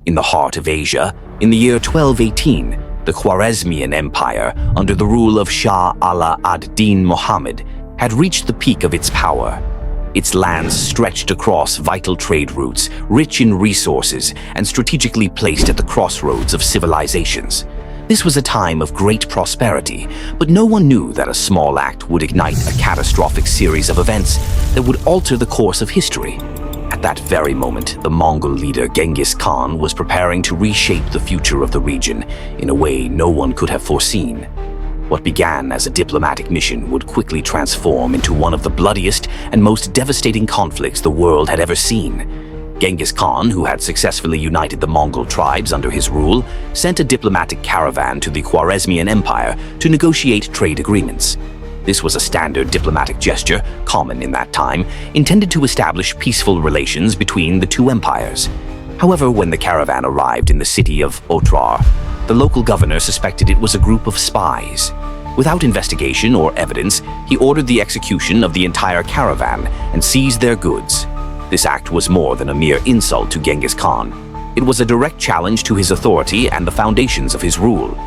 In the heart of Asia, in the year 1218, the Khwarezmian Empire, under the rule of Shah Ala ad-Din Muhammad, had reached the peak of its power. Its lands stretched across vital trade routes, rich in resources, and strategically placed at the crossroads of civilizations. This was a time of great prosperity, but no one knew that a small act would ignite a catastrophic series of events that would alter the course of history. At that very moment, the Mongol leader Genghis Khan was preparing to reshape the future of the region in a way no one could have foreseen. What began as a diplomatic mission would quickly transform into one of the bloodiest and most devastating conflicts the world had ever seen. Genghis Khan, who had successfully united the Mongol tribes under his rule, sent a diplomatic caravan to the Khwarezmian Empire to negotiate trade agreements. This was a standard diplomatic gesture, common in that time, intended to establish peaceful relations between the two empires. However, when the caravan arrived in the city of Otrar, the local governor suspected it was a group of spies. Without investigation or evidence, he ordered the execution of the entire caravan and seized their goods. This act was more than a mere insult to Genghis Khan. It was a direct challenge to his authority and the foundations of his rule.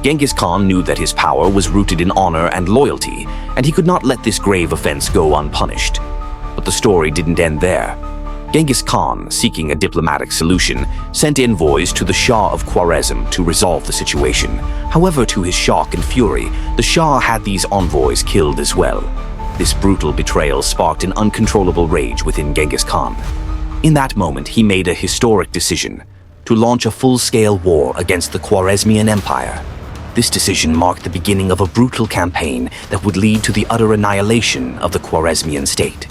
Genghis Khan knew that his power was rooted in honor and loyalty, and he could not let this grave offense go unpunished. But the story didn't end there. Genghis Khan, seeking a diplomatic solution, sent envoys to the Shah of Khwarezm to resolve the situation. However, to his shock and fury, the Shah had these envoys killed as well. This brutal betrayal sparked an uncontrollable rage within Genghis Khan. In that moment, he made a historic decision: to launch a full-scale war against the Khwarezmian Empire. This decision marked the beginning of a brutal campaign that would lead to the utter annihilation of the Khwarezmian state.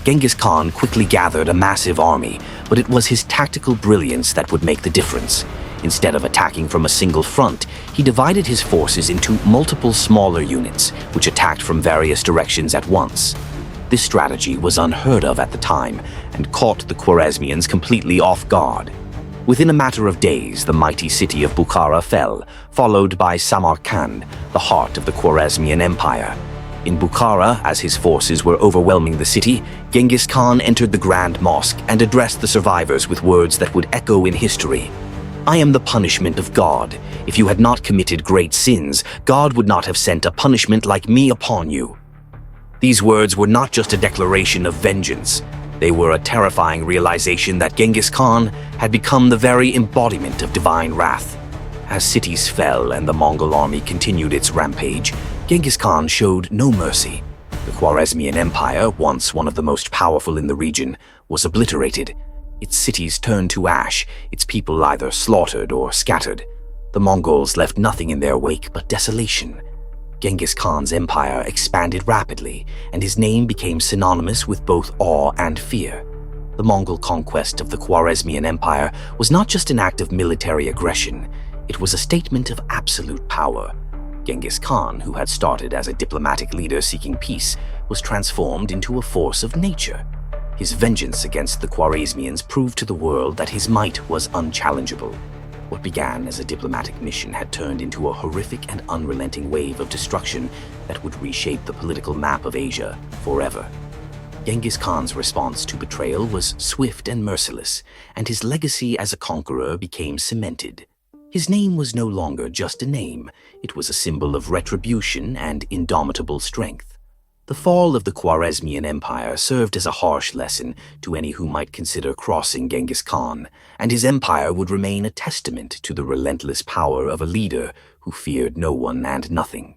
Genghis Khan quickly gathered a massive army, but it was his tactical brilliance that would make the difference. Instead of attacking from a single front, he divided his forces into multiple smaller units, which attacked from various directions at once. This strategy was unheard of at the time and caught the Khwarezmians completely off guard. Within a matter of days, the mighty city of Bukhara fell, followed by Samarkand, the heart of the Khwarezmian Empire. In Bukhara, as his forces were overwhelming the city, Genghis Khan entered the Grand Mosque and addressed the survivors with words that would echo in history. "I am the punishment of God. If you had not committed great sins, God would not have sent a punishment like me upon you." These words were not just a declaration of vengeance. They were a terrifying realization that Genghis Khan had become the very embodiment of divine wrath. As cities fell and the Mongol army continued its rampage, Genghis Khan showed no mercy. The Khwarezmian Empire, once one of the most powerful in the region, was obliterated. Its cities turned to ash, its people either slaughtered or scattered. The Mongols left nothing in their wake but desolation. Genghis Khan's empire expanded rapidly, and his name became synonymous with both awe and fear. The Mongol conquest of the Khwarezmian Empire was not just an act of military aggression, it was a statement of absolute power. Genghis Khan, who had started as a diplomatic leader seeking peace, was transformed into a force of nature. His vengeance against the Khwarezmians proved to the world that his might was unchallengeable. What began as a diplomatic mission had turned into a horrific and unrelenting wave of destruction that would reshape the political map of Asia forever. Genghis Khan's response to betrayal was swift and merciless, and his legacy as a conqueror became cemented. His name was no longer just a name, it was a symbol of retribution and indomitable strength. The fall of the Khwarezmian Empire served as a harsh lesson to any who might consider crossing Genghis Khan, and his empire would remain a testament to the relentless power of a leader who feared no one and nothing.